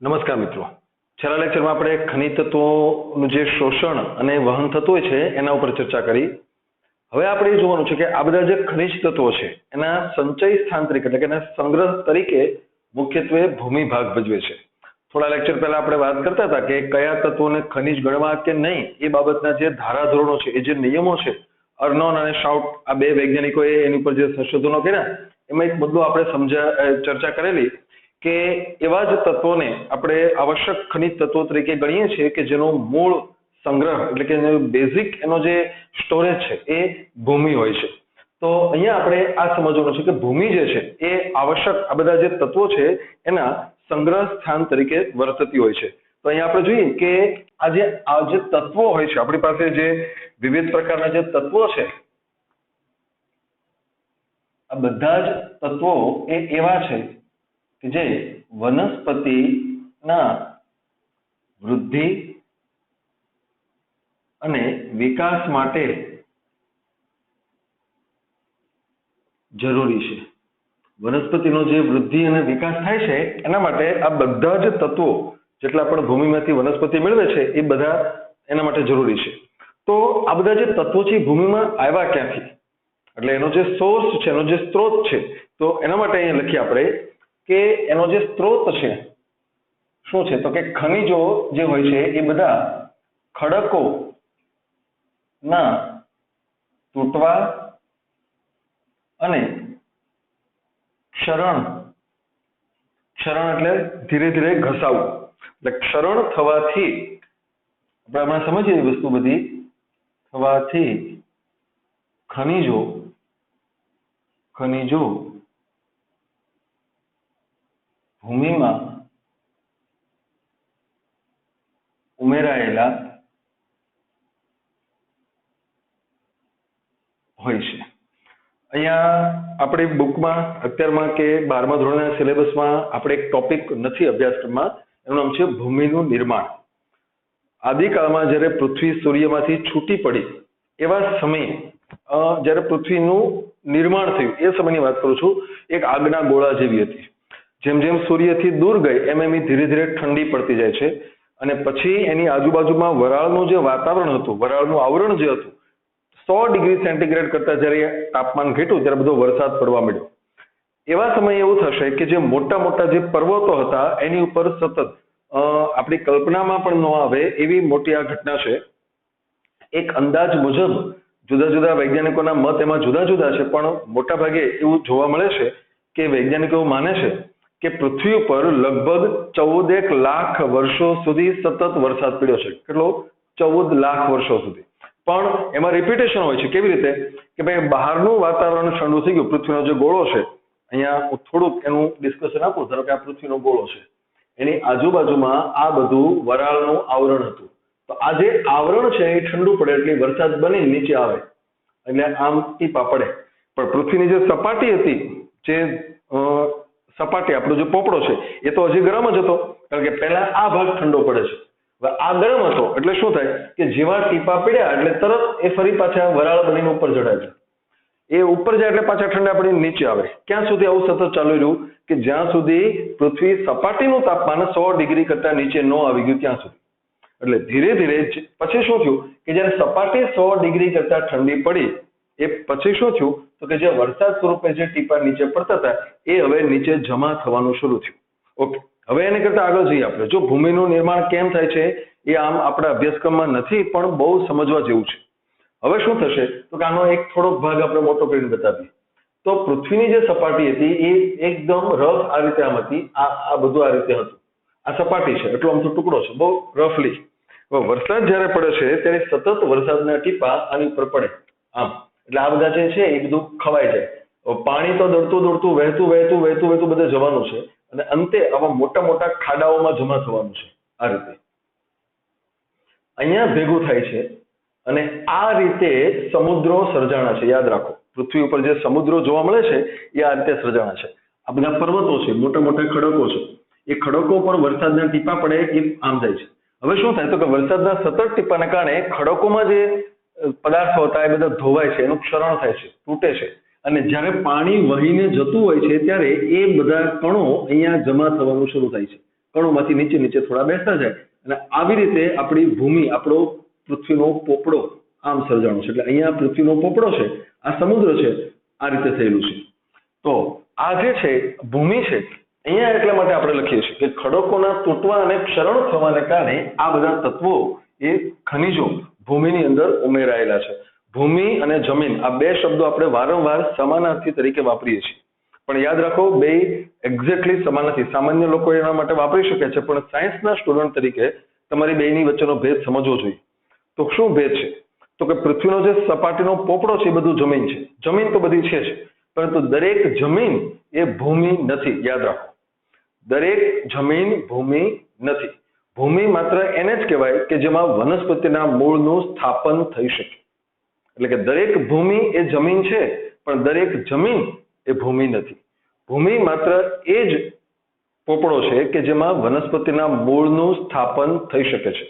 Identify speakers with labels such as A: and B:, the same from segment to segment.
A: નમસ્કાર મિત્રો, છેલ્લા લેક્ચરમાં આપણે ખનિજ તત્વોનું જે શોષણ અને વહન થતું હોય છે એના ઉપર ચર્ચા કરી. હવે આપણે એ જોવાનું છે કે આ બધા જે ખનિજ તત્વો છે એના સંચય સ્થાન તરીકે એટલે કે એના સંગ્રહ તરીકે મુખ્યત્વે ભૂમિ ભાગ ભજવે છે. થોડા લેક્ચર પહેલા આપણે વાત કરતા હતા કે કયા તત્વોને ખનિજ ગણવા કે નહીં એ બાબતના જે ધારાધોરણો છે, એ જે નિયમો છે, અર્નોન અને શાઉટ આ બે વૈજ્ઞાનિકોએ એની ઉપર જે સંશોધનો કર્યા એમાં એક મુદ્દો આપણે ચર્ચા કરેલી કે એવા જ તત્વોને આપણે આવશ્યક ખનિજ તત્વો તરીકે ગણીએ છીએ કે જેનો મૂળ સંગ્રહ એટલે કે બેઝિક એનો જે સ્ટોરેજ છે એ ભૂમિ હોય છે. તો અહીંયા આપણે આ સમજવાનું છે કે ભૂમિ જે છે એ આવશ્યક આ બધા જે તત્વો છે એના સંગ્રહ સ્થાન તરીકે વર્તતી હોય છે. તો અહીંયા આપણે જોઈએ કે આ જે તત્વો હોય છે, આપણી પાસે જે વિવિધ પ્રકારના જે તત્વો છે, આ બધા જ તત્વો એ એવા છે કે જે વનસ્પતિના વૃદ્ધિ અને વિકાસ માટે જરૂરી છે. વનસ્પતિનો જે વૃદ્ધિ અને વિકાસ થાય છે એના માટે આ બધા જ તત્વો જેટલા પણ ભૂમિમાંથી વનસ્પતિ મેળવે છે એ બધા એના માટે જરૂરી છે. તો આ બધા જે તત્વો છે ભૂમિમાં આવ્યા ક્યાંથી, એટલે એનો જે સોર્સ છે, એનો જે સ્ત્રોત છે, તો એના માટે અહીંયા લખીએ આપણે કે એનો જે સ્ત્રોત છે શું છે, તો કે ખનિજો જે હોય છે એ બધા ખડકો ના તૂટવા અને ક્ષરણ એટલે ધીરે ધીરે ઘસાવું, એટલે ક્ષરણ થવાથી આપણે હમણાં સમજીએ વસ્તુ બધી થવાથી ખનિજો ભૂમિમાં ઉમેરાયેલા હોય છે. અહીંયા આપણી બુકમાં અત્યારમાં કે 12મા ધોરણના સિલેબસમાં આપણે એક ટોપિક નથી અભ્યાસક્રમમાં, એનું નામ છે ભૂમિનું નિર્માણ. આદિકાળમાં જ્યારે પૃથ્વી સૂર્યમાંથી છૂટી પડી એવા સમયે જ્યારે પૃથ્વીનું નિર્માણ થયું એ સમયની વાત કરું છું. એક આગના ગોળા જેવી હતી. જેમ જેમ સૂર્યથી દૂર ગઈ એમ એમ ધીરે ધીરે ઠંડી પડતી જાય છે અને પછી એની આજુબાજુમાં વરાળનું જે વાતાવરણ હતું, વરાળનું આવરણ જે હતું, 100 ડિગ્રી સેન્ટીગ્રેડ કરતા જ્યારે તાપમાન ઘટ્યું ત્યારે બધો વરસાદ પડવા માંડ્યો. એવા સમયે એવું થશે કે જે મોટા મોટા જે પર્વતો હતા એની ઉપર સતત આપણી કલ્પનામાં પણ ન આવે એવી મોટી આ ઘટના છે. એક અંદાજ મુજબ જુદા જુદા વૈજ્ઞાનિકોના મત એમાં જુદા જુદા છે, પણ મોટા ભાગે એવું જોવા મળે છે કે વૈજ્ઞાનિકો એવું માને છે કે પૃથ્વી ઉપર લગભગ 14 લાખ વર્ષો સુધી સતત વરસાદ પડ્યો છે. કેટલો? 14 લાખ વર્ષો સુધી. પણ એમાં રિપીટેશન હોય છે. કેવી રીતે કે ભાઈ બહારનું વાતાવરણ ઠંડુ થઈ ગયું, પૃથ્વીનો જે ગોળો છે, અહીંયા હું થોડુંક એનું ડિસ્કશન આપું. ધારો કે આ પૃથ્વીનો ગોળો છે, એની આજુબાજુમાં આ બધું વરાળનું આવરણ હતું. તો આ જે આવરણ છે એ ઠંડુ પડે એટલે વરસાદ બની નીચે આવે એટલે આમ ટીપા પડે. પણ પૃથ્વીની જે સપાટી હતી, જે સપાટી આપણો જે પોપડો છે એ તો હજી ગરમ જ હતો, કારણ કે પહેલા આ ભાગ ઠંડો પડે છે. હવે આ ગરમ હતો એટલે શું થાય કે જેવા ટીપા પડ્યા એટલે તરત એ ફરી પાછા વરાળ બનીને ઉપર ચડાય છે. એ ઉપર જાય એટલે પાછા ઠંડા પડીને નીચે આવે. ક્યાં સુધી આવું સતત ચાલુ રહ્યું કે જ્યાં સુધી પૃથ્વી સપાટીનું તાપમાન 100 ડિગ્રી કરતા નીચે ન આવી ગયું ત્યાં સુધી. એટલે ધીરે ધીરે પછી શું થયું કે જ્યારે સપાટી 100 ડિગ્રી કરતા ઠંડી પડી એ પછી શું થયું તો કે જે વરસાદ સ્વરૂપે જે ટીપા નીચે પડતા હતા એ હવે નીચે જમા થવાનું શરૂ થયું. ઓકે, હવે એને કરતા આગળ જઈએ આપણે. જો ભૂમિનું નિર્માણ કેમ થાય છે એ આમ આપણા અભ્યાસક્રમમાં નથી, પણ બહુ સમજવા જેવું છે. હવે શું થશે તો કે આનો એક થોડોક ભાગ આપણે મોટો કરીને બતાવીએ. તો પૃથ્વીની જે સપાટી હતી એ એકદમ રફ આ રીતે આમ હતી. આ બધું આ રીતે હતું. આ સપાટી છે, એટલો આમથો ટુકડો છે, બહુ રફલી. વરસાદ જ્યારે પડે છે ત્યારે સતત વરસાદના ટીપા આની ઉપર પડે આમ, એટલે આ બધા જે છે એ બધું ખવાઈ જાય. પાણી તો દોડતું દોડતું વહેતું બધે જવાનું છે અને અંતે આવા મોટા મોટા ખાડાઓમાં જમા થવાનું છે. આ રીતે અહીંયા ભેગું થાય છે અને આ રીતે સમુદ્રો સર્જાણા છે. યાદ રાખો, પૃથ્વી ઉપર જે સમુદ્રો જોવા મળે છે એ આ રીતે સર્જાણા છે. આ બધા પર્વતો છે, મોટા મોટા ખડકો છે, એ ખડકો પર વરસાદના ટીપા પડે એ આમ જાય છે. હવે શું થાય તો કે વરસાદના સતત ટીપાના કારણે ખડકોમાં જે પદાર્થો હતા એ બધા ધોવાય છે, એનું ક્ષરણ થાય છે, તૂટે છે. અને જ્યારે પાણી વહીને જતું હોય છે ત્યારે એ બધા કણો અહીંયા જમા થવાનું શરૂ થાય છે. કણોમાંથી નીચે નીચે થોડા બેસતા જાય અને આવી રીતે આપણી ભૂમિ, આપણો પૃથ્વીનો પોપડો આમ સર્જાણો છે. એટલે અહીંયા પૃથ્વીનો પોપડો છે, આ સમુદ્ર છે, આ રીતે થયેલું છે. તો આ જે છે ભૂમિ છે, અહીંયા એટલા માટે આપણે લખીએ છીએ કે ખડકોના તૂટવા અને ક્ષરણ થવાને કારણે આ બધા તત્વો એ ખનિજો ભૂમિની અંદર ઉમેરાયેલા છે. ભૂમિ અને જમીન આ બે શબ્દો આપણે વારંવાર સમાનાર્થી તરીકે વાપરીએ છીએ, પણ યાદ રાખો બે એક્ઝેક્ટલી સમાન નથી. સામાન્ય લોકો એના માટે વાપરી શકે છે, પણ સાયન્સના સ્ટુડન્ટ તરીકે તમારી બેની વચ્ચેનો ભેદ સમજવો જોઈએ. તો શું ભેદ છે? તો કે પૃથ્વીનો જે સપાટીનો પોપડો છે એ બધું જમીન છે. જમીન તો બધી છે જ, પરંતુ દરેક જમીન એ ભૂમિ નથી. યાદ રાખો, દરેક જમીન ભૂમિ નથી. ભૂમિ માત્ર એને જ કહેવાય કે જેમાં વનસ્પતિના મૂળનું સ્થાપન થઈ શકે. એટલે કે દરેક ભૂમિ એ જમીન છે, પણ દરેક જમીન એ ભૂમિ નથી. ભૂમિ માત્ર એ જ પોપડો છે કે જેમાં વનસ્પતિના મૂળનું સ્થાપન થઈ શકે છે.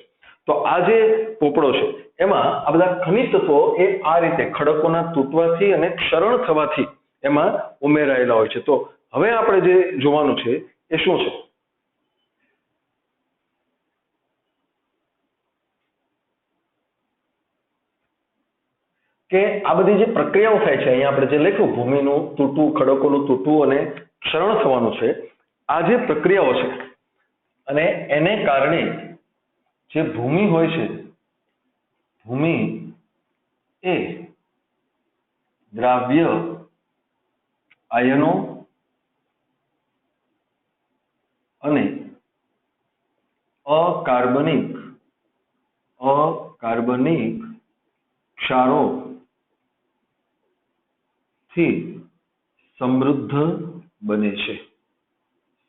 A: તો આ જે પોપડો છે એમાં આ બધા ખનિજ તત્વો એ આ રીતે ખડકોના તૂટવાથી અને ક્ષરણ થવાથી એમાં ઉમેરાયેલા હોય છે. તો હવે આપણે જે જોવાનું છે એ શું છે? કે આ બધી જે પ્રક્રિયાઓ થાય છે, અહીંયા આપણે જે લખ્યું ભૂમિનું તૂટવું, ખડકોનું તૂટવું અને ક્ષરણ થવાનું છે, આ જે પ્રક્રિયાઓ છે અને એને કારણે જે ભૂમિ હોય છે, ભૂમિ એ દ્રાવ્ય આયનો અને અકાર્બનિક ક્ષારો થી સમૃદ્ધ બને છે.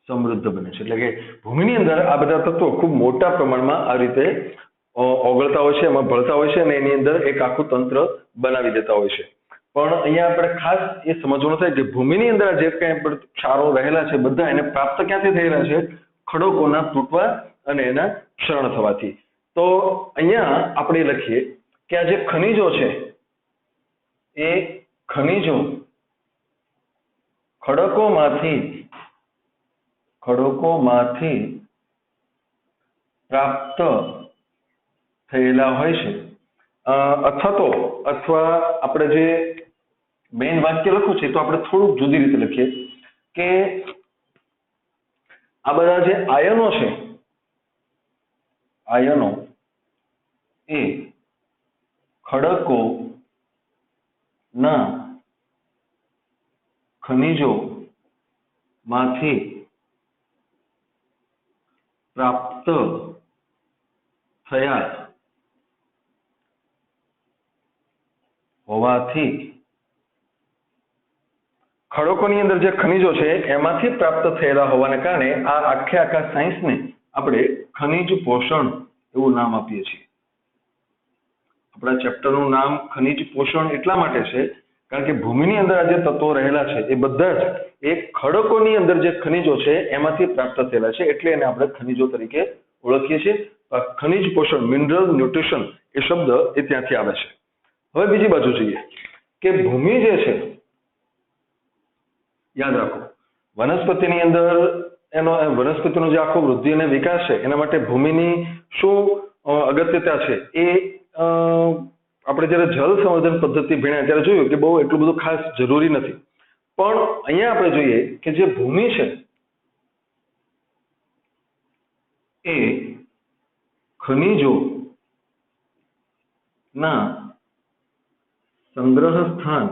A: એટલે કે ભૂમિની અંદર આ બધા તત્વો ખૂબ મોટા પ્રમાણમાં આ રીતે ઓગળતા હોય છે, એમાં ભળતા હોય છે અને એની અંદર એક આખું તંત્ર બનાવી દેતા હોય છે. પણ અહીંયા આપણે ખાસ એ સમજવાનું થાય કે ભૂમિની અંદર જે કંઈ પણ ક્ષારો રહેલા છે બધા એને પ્રાપ્ત ક્યાંથી થયેલા છે? ખડકોના તૂટવા અને એના ક્ષરણ થવાથી. તો અહીંયા આપણે લખીએ કે આ જે ખનિજો છે એ ખનિજો ખડકોમાંથી પ્રાપ્ત થયેલા હોય છે. અથવા આપણે જે મેઇન વાક્ય લખવું છે તો આપણે થોડુંક જુદી રીતે લખીએ કે આ બધા જે આયનો છે, આયનો એ ખડકોના ખનિજોમાંથી પ્રાપ્ત થયા હોવાથી, ખડકોની અંદર જે ખનિજો છે એમાંથી પ્રાપ્ત થયેલા હોવાને કારણે આ આખા સાયન્સને આપણે ખનિજ પોષણ એવું નામ આપીએ છીએ. આપણા ચેપ્ટરનું નામ ખનિજ પોષણ એટલા માટે છે કારણ કે ભૂમિની અંદર આ જે તત્વો રહેલા છે એ બધા જ એક ખડકોની અંદર જે ખનિજો છે એમાંથી પ્રાપ્ત થયેલા છે, એટલે એને આપણે ખનિજો તરીકે ઓળખીએ છીએ. ખનિજ પોષણ, મિનરલ ન્યુટ્રિશન એ શબ્દ એ ત્યાંથી આવે છે. હવે બીજી બાજુ જોઈએ કે ભૂમિ જે છે, યાદ રાખો વનસ્પતિની અંદર વનસ્પતિનો જે આખો વૃદ્ધિ અને વિકાસ છે એના માટે ભૂમિની શું અગત્યતા છે એ આપણે જ્યારે જળ સંવર્ધન પદ્ધતિ ભણ્યા ત્યારે જોયું કે બહુ એટલું બધું ખાસ જરૂરી નથી. પણ અહીંયા આપણે જોઈએ કે જે ભૂમિ છે એ ખનિજો ના સંગ્રહ સ્થાન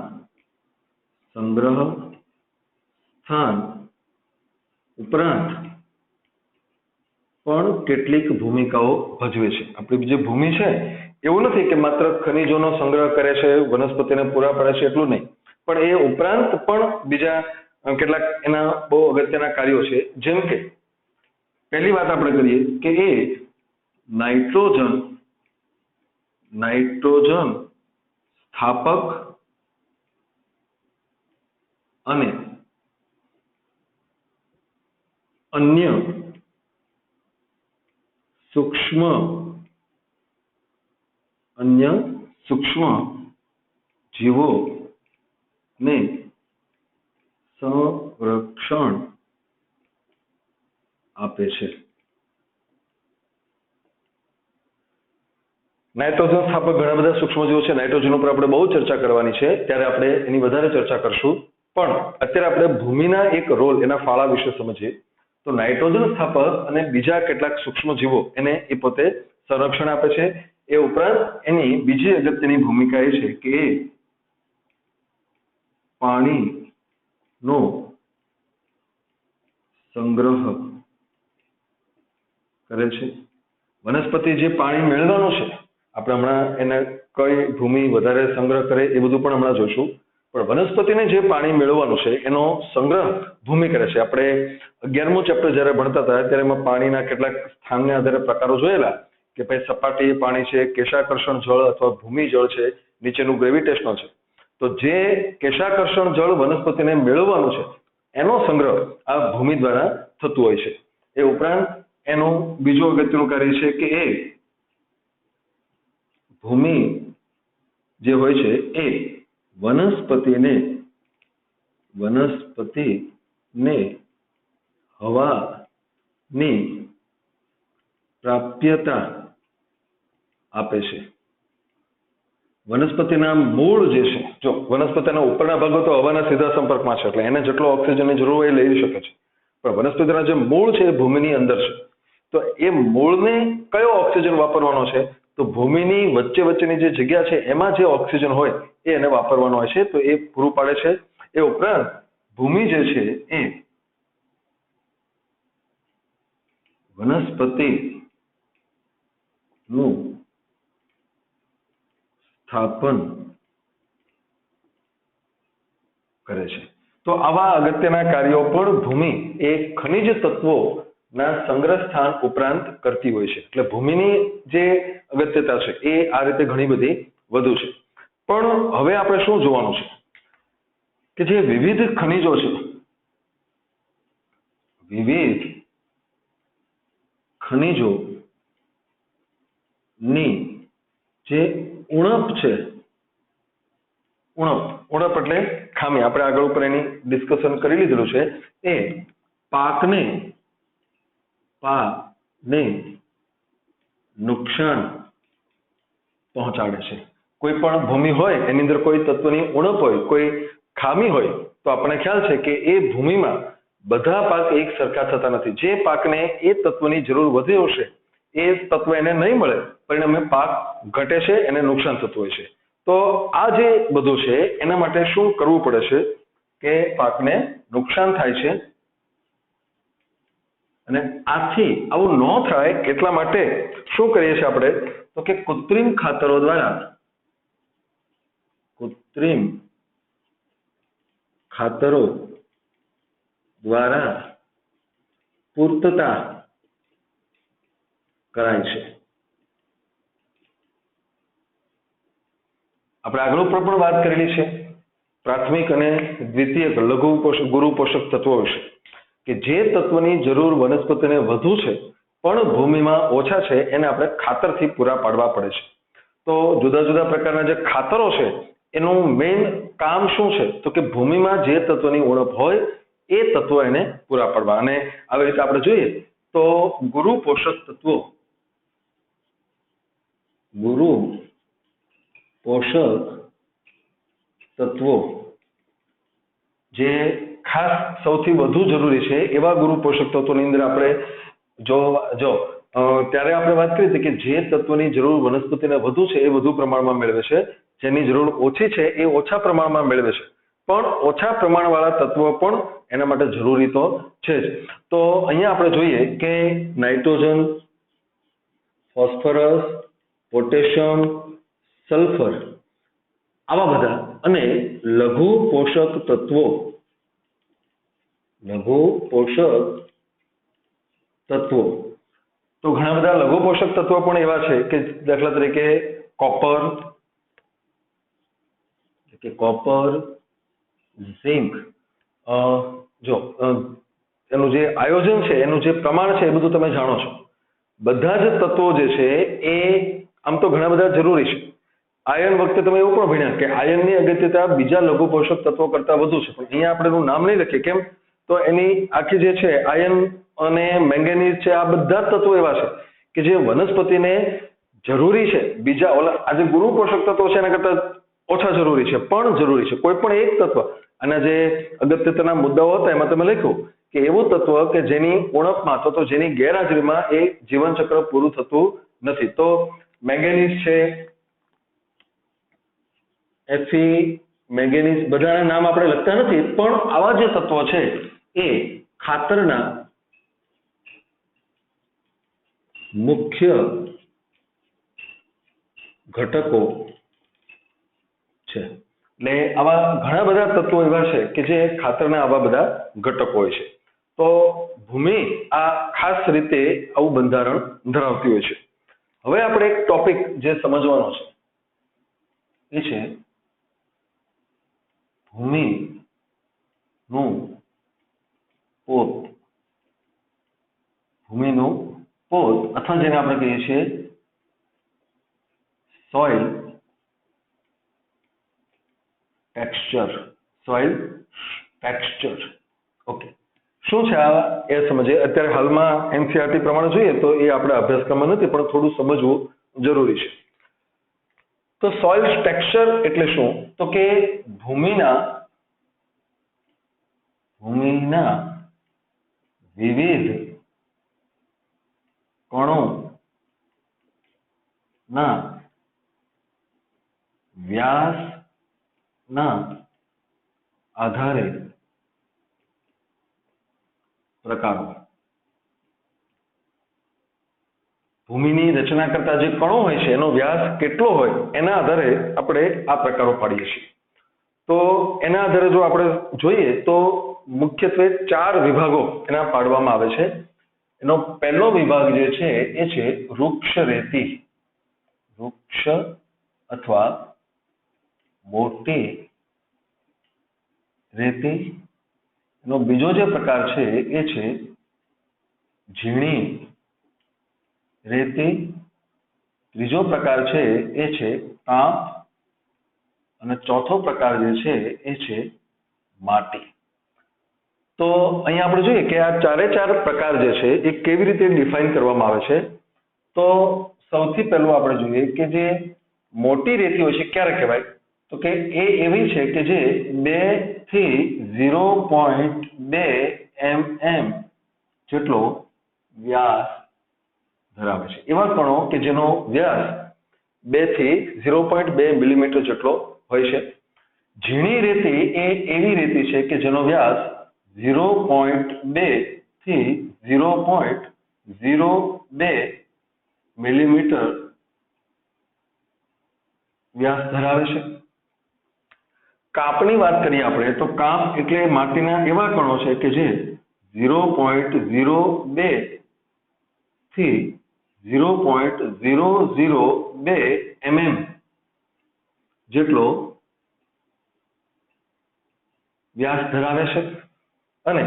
A: ઉપરાંત પણ કેટલીક ભૂમિકાઓ ભજવે છે. આપણી જે ભૂમિ છે એવું નથી કે માત્ર ખનિજોનો સંગ્રહ કરે છે, વનસ્પતિને પૂરા પાડે છે એટલું નહીં, પણ એ ઉપરાંત પણ બીજા કેટલાક એના બહુ અગત્યના કાર્યો છે. જેમ કે પહેલી વાત આપણે કરીએ કે એ નાઇટ્રોજન સ્થાપક અને અન્ય સૂક્ષ્મ જીવોને સંરક્ષણ આપે છે. નાઇટ્રોજન સ્થાપક ઘણા બધા સૂક્ષ્મજીવો છે. નાઇટ્રોજન ઉપર આપણે બહુ ચર્ચા કરવાની છે, ત્યારે આપણે એની વધારે ચર્ચા કરશું. પણ અત્યારે આપણે ભૂમિના એક રોલ, એના ફાળા વિશે સમજીએ. તો નાઇટ્રોજન સ્થાપક અને બીજા કેટલાક સૂક્ષ્મજીવો એને એ પોતે સંરક્ષણ આપે છે. એ ઉપરાંત એની બીજી અગત્યની ભૂમિકા એ છે કે એ પાણીનો સંગ્રહ કરે છે. વનસ્પતિ જે પાણી મેળવવાનું છે, આપણે હમણાં એને કઈ ભૂમિ વધારે સંગ્રહ કરે એ બધું પણ હમણાં જોઈશું. પણ વનસ્પતિને જે પાણી મેળવવાનું છે એનો સંગ્રહ ભૂમિ કરે છે. આપણે 11મું ચેપ્ટર જ્યારે ભણતા હતા ત્યારે એમાં પાણીના કેટલાક સ્થાનને આધારે પ્રકારો જોયેલા કે ભાઈ સપાટી પાણી છે, કેશાકર્ષણ જળ અથવા ભૂમિ જળ છે, નીચેનું ગ્રેવિટેશનલ છે. તો જે કેશાકર્ષણ જળ વનસ્પતિને મેળવવાનું છે એનો સંગ્રહ આ ભૂમિ દ્વારા થતું હોય છે. એ ઉપરાંત એનું બીજું અગત્યનું કાર્ય છે કે એ ભૂમિ જે હોય છે એ વનસ્પતિને હવાની પ્રાપ્યતા આપે છે. વનસ્પતિના મૂળ જે છે, જો વનસ્પતિના ઉપરના ભાગો તો હવાના સીધા સંપર્કમાં છે, એટલે એને જેટલો ઓક્સિજનની જરૂર હોય એ લઈ શકે છે. પણ વનસ્પતિના જે મૂળ છે એ ભૂમિની અંદર છે. તો એ મૂળને કયો ઓક્સિજન વાપરવાનો છે? તો ભૂમિની વચ્ચેની જે જગ્યા છે એમાં જે ઓક્સિજન હોય એ એને વાપરવાનો હોય છે. તો એ પૂરું પાડે છે. એ ઉપરાંત ભૂમિ જે છે એ વનસ્પતિનું સ્થાપન કરે છે. તો આવા અગત્યના કાર્યો પણ ભૂમિ એ ખનિજ તત્વોના સંગ્રહ સ્થાન ઉપરાંત કરતી હોય છે. એટલે ભૂમિની જે અગત્યતા છે એ આ રીતે ઘણી બધી વધુ છે. પણ હવે આપણે શું જોવાનું છે કે જે વિવિધ ખનિજો છે, વિવિધ ખનિજોની જે ઉણપ છે, ઉણપ એટલે ખામી, આપણે આગળ ઉપર એની ડિસ્કશન કરી લીધેલું છે, એ પાકને નુકસાન પહોંચાડે છે. કોઈ પણ ભૂમિ હોય એની અંદર કોઈ તત્વની ઉણપ હોય, કોઈ ખામી હોય, તો આપણને ખ્યાલ છે કે એ ભૂમિમાં બધા પાક એક સરખા થતા નથી. જે પાકને એ તત્વની જરૂર વધી હશે એ તત્વ એને નહીં મળે, પરિણામે પાક ઘટે છે, એને નુકસાન થતું હોય છે. તો આ જે બધું છે એના માટે શું કરવું પડે છે કે પાકને નુકસાન થાય છે. અને આથી આવું ન થાય એટલા માટે શું કરીએ છીએ આપણે? તો કે કૃત્રિમ ખાતરો દ્વારા પૂર્તતા કરાય છે. આપણે આગળ ઉપર પણ વાત કરેલી છે પ્રાથમિક અને દ્વિતીયક લઘુ ગુરુ પોષક તત્વો વિશે, કે જે તત્વની જરૂર વનસ્પતિને વધુ છે પણ ભૂમિમાં ઓછા છે એને આપણે ખાતરથી પૂરા પાડવા પડે છે. તો જુદા જુદા પ્રકારના જે ખાતરો છે એનું મેઇન કામ શું છે? તો કે ભૂમિમાં જે તત્વની ઉણપ હોય એ તત્વો એને પૂરા પાડવા. અને આવી રીતે આપણે જોઈએ તો ગુરુ પોષક તત્વો જે ખાસ સૌથી વધુ જરૂરી છે એવા ગુરુ પોષક તત્વોની અંદર આપણે ત્યારે આપણે વાત કરી હતી કે જે તત્વની જરૂર વનસ્પતિને વધુ છે એ વધુ પ્રમાણમાં મેળવે છે, જેની જરૂર ઓછી છે એ ઓછા પ્રમાણમાં મેળવે છે. પણ ઓછા પ્રમાણવાળા તત્વો પણ એના માટે જરૂરી તો છે જ. તો અહીંયા આપણે જોઈએ કે નાઇટ્રોજન, ફોસ્ફરસ, પોટેશિયમ, સલ્ફર, આવા બધા અને લઘુ પોષક તત્વો તો ઘણા બધા લઘુ પોષક તત્વો પણ એવા છે કે દાખલા તરીકે કોપર, ઝિંક, એનું જે આયોજન છે, એનું જે પ્રમાણ છે એ બધું તમે જાણો છો. બધા જ તત્વો જે છે એ આમ તો ઘણા બધા જરૂરી છે. આયન વખતે તમે એવું પણ ભણ્યા કે આયનની અગત્યતા બીજા લઘુ પોષક તત્વો કરતા વધુ છે, પણ અહીંયા આપણે એનું નામ નહીં લખીએ. કેમ? તો એની આખી જે છે આયન અને મેંગેનીઝ છે, આ બધા તત્વો એવા છે કે જે વનસ્પતિને જરૂરી છે, બીજા ઓલા આજે ગુરુ પોષક તત્વો છે એના કરતા ઓછા જરૂરી છે, પણ જરૂરી છે. કોઈ પણ એક તત્વ, આના જે અગત્યના મુદ્દાઓ હતા એમાં તમે લખ્યું કે એવું તત્વ કે જેની ઉણપમાં અથવા તો જેની ગેરહાજરીમાં એ જીવનચક્ર પૂરું થતું નથી. તો મેંગેનીઝ છે, Fe, મેંગેનીઝ, બધાના નામ આપણે લખતા નથી, પણ આવા જે તત્વો છે એ ખાતરના મુખ્ય ઘટકો છે. એટલે આવા ઘણા બધા તત્વો એવા છે કે જે ખાતરના આવા બધા ઘટકો હોય છે. તો ભૂમિ આ ખાસ રીતે આવું બંધારણ ધરાવતી હોય છે. હવે આપણે એક ટોપિક જે સમજવાનો છે એ છે ભૂમિનું પોત. ભૂમિનું પોત અથવા જેને આપણે કહીએ છીએ soil texture. Soil texture. Okay, શું છે આ એ સમજીએ. અત્યારે હાલમાં એનસીઈઆરટી પ્રમાણે જોઈએ તો એ આપણા અભ્યાસક્રમમાં નથી, પણ થોડું સમજવું જરૂરી છે. તો સોઇલ ટેક્સચર એટલે શું? તો કે ભૂમિના વિવિધ કણોના વ્યાસના આધારે પ્રકારો. ભૂમિની રચના કરતા જે કણો હોય છે એનો વ્યાસ કેટલો હોય એના આધારે આપણે આ પ્રકારો પાડીએ છીએ. તો એના આધારે જો આપણે જોઈએ તો મુખ્યત્વે 4 વિભાગો એના પાડવામાં આવે છે. એનો પહેલો વિભાગ જે છે એ છે વૃક્ષ રેતી. વૃક્ષ અથવા મોટી રેતી. એનો બીજો જે પ્રકાર છે એ છે ઝીણી રેતી. ત્રીજો પ્રકાર છે એ છે કાંપ. અને ચોથો પ્રકાર જે છે એ છે માટી. તો અહીંયા આપણે જોઈએ કે આ 4 પ્રકાર જે છે એ કેવી રીતે ડિફાઇન કરવામાં આવે છે. તો સૌથી પહેલું આપણે જોઈએ કે જે મોટી રેતી હોય છે ક્યારે કહેવાય? તો કે એ એવી છે કે જે 2 થી 0.2 mm જેટલો વ્યાસ ધરાવે છે. એવા કણો કે જેનો વ્યાસ 2 થી 0.2 મિલીમીટર જેટલો હોય છે. ઝીણી રેતી એ એવી રેતી છે કે જેનો વ્યાસ 0.2 થી 0.02 મિલીમીટર વ્યાસ ધરાવે છે. કાપની વાત કરીએ આપણે તો કાપ એટલે માટીના એવા કણો છે કે જે 0.02 થી 0.002 mm જેટલો વ્યાસ ધરાવે છે. અને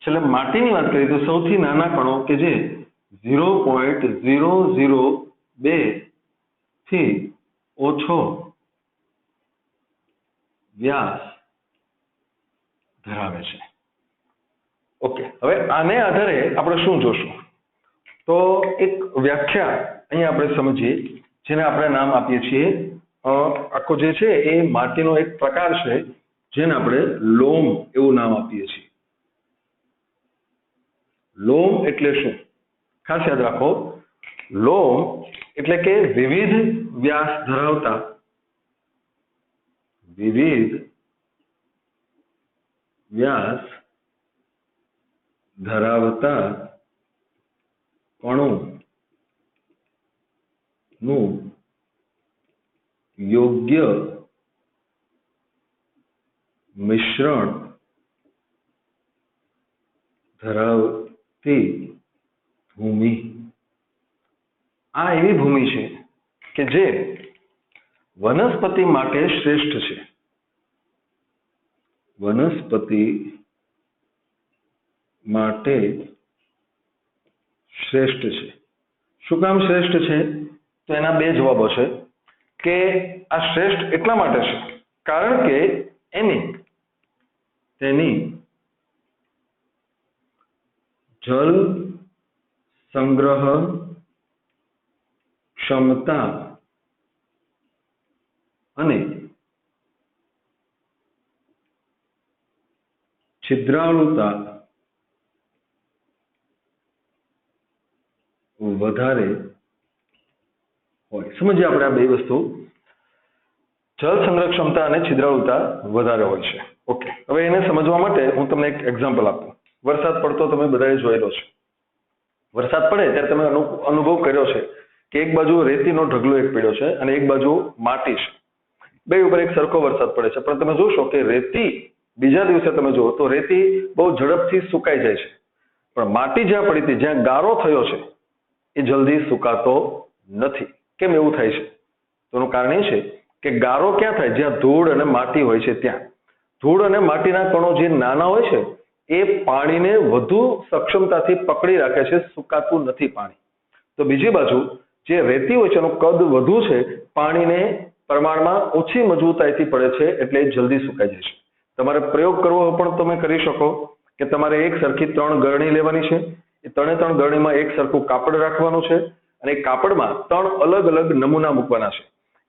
A: છેલ્લે માટીની વાત કરીએ તો સૌથી નાના કણો કે જે 0.002 થી ઓછો વ્યાસ ધરાવે છે. ઓકે, હવે આને આધારે આપણે શું જોશું? તો એક વ્યાખ્યા અહીંયા આપણે સમજીએ જેને આપણે નામ આપીએ છીએ આખો જે છે એ માટીનો એક પ્રકાર છે જેને આપણે લોમ એવું નામ આપીએ છીએ. લોમ એટલે શું? ખાસ યાદ રાખો, લોમ એટલે કે વિવિધ વ્યાસ ધરાવતા કણોનું યોગ્ય મિશ્રણ ધરાવતી ભૂમિ. આ એવી ભૂમિ છે કે જે વનસ્પતિ માટે શ્રેષ્ઠ છે. વનસ્પતિ માટે શ્રેષ્ઠ છે. શું કામ શ્રેષ્ઠ છે? તો એના 2 જવાબો છે કે આ શ્રેષ્ઠ એટલા માટે છે કારણ કે તેની જલ સંગ્રહ ક્ષમતા અને છિદ્રાળુતા વધારે હોય. સમજીએ આપણે આ બે વસ્તુ. જળ સંગ્રહ ક્ષમતા અને છિદ્રાળુતા વધારે હોય છે. ઓકે, હવે એને સમજવા માટે હું તમને એક એક્ઝામ્પલ આપું. વરસાદ પડતો તમે બધાએ જોયેલો છે. વરસાદ પડે ત્યારે તમે અનુભવ કર્યો છે કે એક બાજુ રેતીનો ઢગલો એક પડ્યો છે અને એક બાજુ માટી છે. બે ઉપર એક સરખો વરસાદ પડે છે, પણ તમે જોશો કે રેતી બીજા દિવસે તમે જુઓ તો રેતી બહુ ઝડપથી સુકાઈ જાય છે, પણ માટી જ્યાં પડી હતી, જ્યાં ગારો થયો છે, એ જલ્દી સુકાતો નથી. કેમ એવું થાય છે? તો એનું કારણ એ છે કે ગારો ક્યાં થાય? જ્યાં ધૂળ અને માટી હોય છે ત્યાં. ધૂળ અને માટીના કણો જે નાના હોય છે એ પાણીને વધુ સક્ષમતાથી પકડી રાખે છે, સુકાતું નથી પાણી. તો બીજી બાજુ જે રેતી હોય છે એનું કદ વધુ છે, પાણીને પ્રમાણમાં ઓછી મજબૂતાઈથી પડે છે, એટલે એ જલ્દી સુકાઈ જાય છે. તમારે પ્રયોગ કરવો પણ તમે કરી શકો કે તમારે એક સરખી 3 ગરણી લેવાની છે. એ 3 ગરણીમાં એક સરખું કાપડ રાખવાનું છે અને એ કાપડમાં 3 અલગ અલગ નમૂના મૂકવાના છે.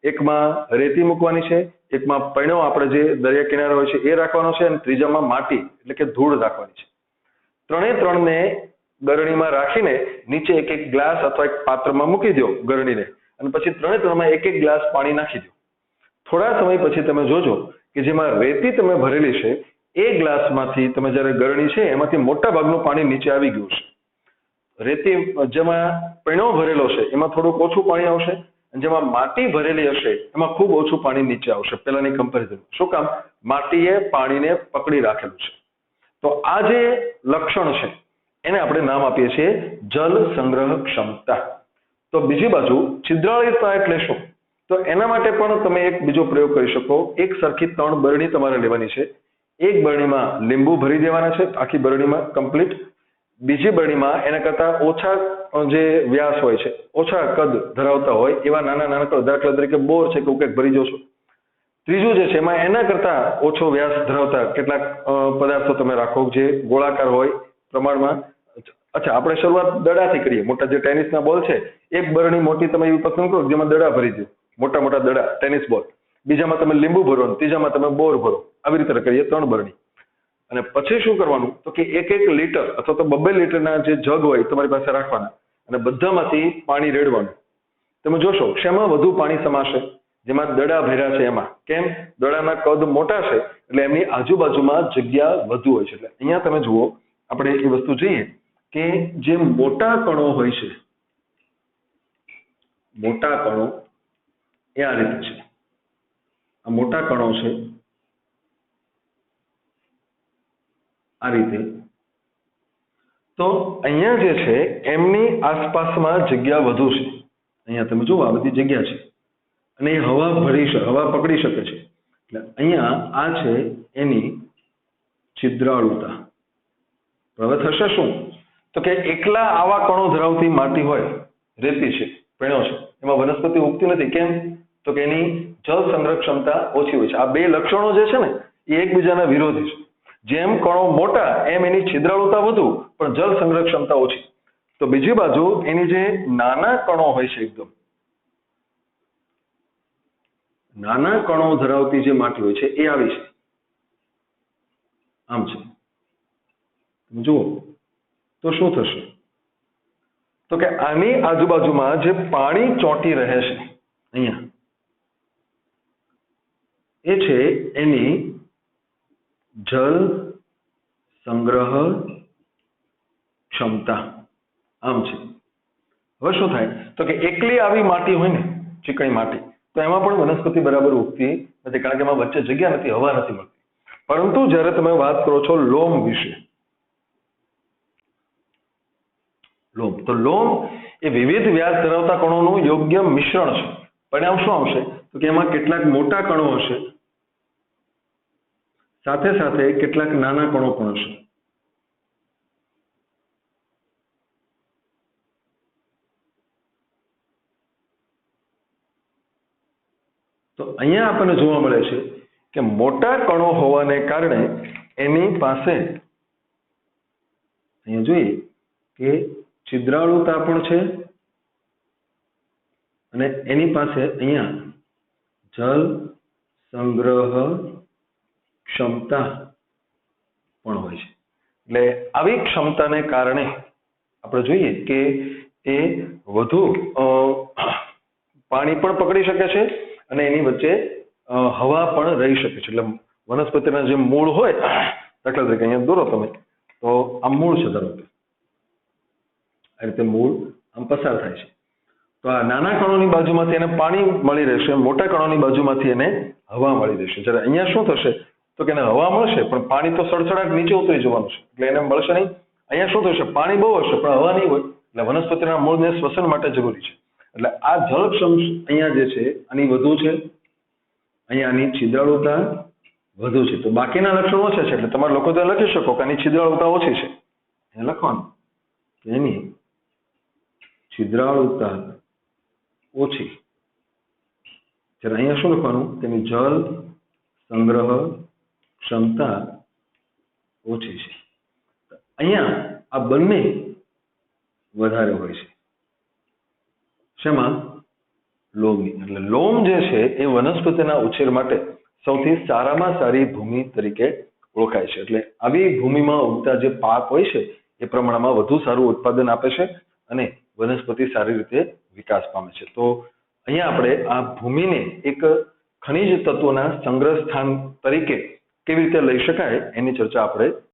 A: એકમાં રેતી મૂકવાની છે, એકમાં પૈણો આપણે જે દરિયા કિનારે હોય છે એ રાખવાનો છે, અને ત્રીજામાં માટી એટલે કે ધૂળ રાખવાની છે. 3ને ગરણીમાં રાખીને નીચે એક એક ગ્લાસ અથવા એક પાત્રમાં મૂકી દો ગરણીને, અને પછી 3માં એક એક ગ્લાસ પાણી નાખી દો. થોડા સમય પછી તમે જોજો કે જેમાં રેતી તમે ભરેલી છે એ ગ્લાસમાંથી તમે જ્યારે ગરણી છે એમાંથી મોટા ભાગનું પાણી નીચે આવી ગયું છે. રેતી જેમાં પૈણો ભરેલો છે એમાં થોડુંક ઓછું પાણી આવશે, અને જેમાં માટી ભરેલી હશે એમાં ખૂબ ઓછું પાણી નીચે આવશે પહેલાની કમ્પેરિઝન. શું કામ? માટીએ પાણીને પકડી રાખેલું છે. તો આ જે લક્ષણ છે એને આપણે નામ આપીએ છીએ જલ સંગ્રહ ક્ષમતા. તો બીજી બાજુ છિદ્રાળુતા એટલે શું? તો એના માટે પણ તમે એક બીજો પ્રયોગ કરી શકો. એક સરખી 3 બરણી તમારે લેવાની છે. એક બરણીમાં લીંબુ ભરી દેવાના છે, આખી બરણીમાં કમ્પ્લીટ. બીજી બરણીમાં એના કરતા ઓછા જે વ્યાસ હોય છે, ઓછા કદ ધરાવતા હોય એવા નાના નાના, દાખલા તરીકે બોર છે કે કંઈક ભરી જશો. ત્રીજું જે છે એમાં એના કરતા ઓછો વ્યાસ ધરાવતા કેટલાક પદાર્થો તમે રાખો જે ગોળાકાર હોય પ્રમાણમાં. અચ્છા, આપણે શરૂઆત દડાથી કરીએ. મોટા જે ટેનિસના બોલ છે, એક બરણી મોટી તમે એવી પસંદ કરો જેમાં દડા ભરી દો, મોટા મોટા દડા, ટેનિસ બોલ. બીજામાં તમે લીંબુ ભરો, ત્રીજામાં તમે બોર ભરો. આવી રીતે કરીએ 3 બરણી. અને પછી શું કરવાનું? તો કે 1 લીટર અથવા તો 2 લીટરના જે જગ હોય તમારી પાસે રાખવાના, અને બધામાંથી પાણી રેડવાનું. તમે જોશો શેમાં વધુ પાણી સમાશે? જેમાં દડા ભર્યા છે એમાં. કેમ? દડાના કદ મોટા છે એટલે એમની આજુબાજુમાં જગ્યા વધુ હોય છે. એટલે અહીંયા તમે જુઓ, આપણે એ વસ્તુ જોઈએ કે જે મોટા કણો હોય છે, મોટા કણો એ આ રીતે છે. આ મોટા કણો છે આ રીતે. તો અહીંયા જે છે એમની આસપાસમાં જગ્યા વધુ છે. અહીંયા તમે જુઓ આ બધી જગ્યા છે અને એ હવા પકડી શકે છે. એટલે અહીંયા આ છે એની છિદ્રાળુતા. હવે થશે શું? તો કે એકલા આવા કણો ધરાવતી માટી હોય, રેતી છે, પૈણો છે, એમાં વનસ્પતિ ઉગતી નથી. કેમ? તો કે એની જળ સંગ્રહ ક્ષમતા ઓછી હોય છે. આ બે લક્ષણો જે છે ને એ એકબીજાના વિરોધી છે. જેમ કણો મોટા એમ એની છિદ્રાળુતા વધુ, પણ જળ સંગ્રહ ક્ષમતા ઓછી. તો બીજી બાજુ એની જે નાના કણો હોય છે, એકદમ નાના કણો ધરાવતી જે માટી હોય છે એ આવી છે, આમ છે. જુઓ તો શું થશે? તો કે આની આજુબાજુમાં જે પાણી ચોંટી રહે છે અહીંયા, એ છે એની જલ સંગ્રહ ક્ષમતા. આમ છે. હવે શું થાય? તો કે એકલી આવી માટી હોય ને, ચીકણી માટી, તો એમાં પણ વનસ્પતિ બરાબર ઉગતી નથી, કારણ કે એમાં વચ્ચે જગ્યા નથી, હવા નથી મળતી. પરંતુ જ્યારે તમે વાત કરો છો લોમ વિશે, લોમ, તો લોમ એ વિવિધ વ્યાસ ધરાવતા કણોનું યોગ્ય મિશ્રણ છે. પરિણામ શું આવશે? તો કે એમાં કેટલાક મોટા કણો હશે, સાથે સાથે કેટલાક નાના કણો પણ હશે. તો અહીંયા આપણને જોવા મળે છે કે મોટા કણો હોવાને કારણે એની પાસે અહીંયા જોઈએ કે છિદ્રાળુતા પણ છે અને એની પાસે અહીંયા જલ સંગ્રહ ક્ષમતા પણ હોય છે. એટલે આવી ક્ષમતાને કારણે આપણે જોઈએ કે એ વધુ પાણી પણ પકડી શકે છે અને એની વચ્ચે હવા પણ રહી શકે છે. એટલે વનસ્પતિના જે મૂળ હોય, દાખલા તરીકે અહીંયા દોરો તમે, તો આ મૂળ છે ધારો કે આ રીતે મૂળ આમ પસાર થાય છે, તો આ નાના કણોની બાજુમાંથી એને પાણી મળી રહેશે, મોટા કણોની બાજુમાંથી એને હવા મળી રહેશે. જ્યારે અહીંયા શું થશે તો કે એને હવા મળશે પણ પાણી તો સડસડાટ નીચે ઉતરી જવાનું છે, એટલે એને મળશે નહીં. અહીંયા શું થશે, પાણી બહુ હશે પણ હવા નહીં હોય, એટલે વનસ્પતિના મૂળને શ્વસન માટે જરૂરી છે. એટલે આ જળક્ષમ અહીંયા જે છે આની વધુ છે, અહીંયા આની છિદ્રાળુતા વધુ છે. તો બાકીના લક્ષણો ઓછા છે, એટલે તમારે લોકો તો લખી શકો કે આની છિદ્રાળુતા ઓછી છે, એ લખવાનું કે એની છિદ્રાળુતા ઓછી. જ્યારે અહીંયા શું લખવાનું કે એની જલ સંગ્રહ ક્ષમતા ઓછી છે. અહીંયા આ બંને વધારે હોય છે. શેમાં? લોમની. એટલે લોમ જે છે એ વનસ્પતિના ઉછેર માટે સૌથી સારામાં સારી ભૂમિ તરીકે ઓળખાય છે. એટલે આવી ભૂમિમાં ઉગતા જે પાક હોય છે એ પ્રમાણમાં વધુ સારું ઉત્પાદન આપે છે અને વનસ્પતિ સારી રીતે વિકાસ પામે છે. તો અહીંયા આપણે આ ભૂમિને એક ખનિજ તત્વોના સંગ્રહ સ્થાન તરીકે કેવી રીતે લઈ શકાય એની ચર્ચા આપણે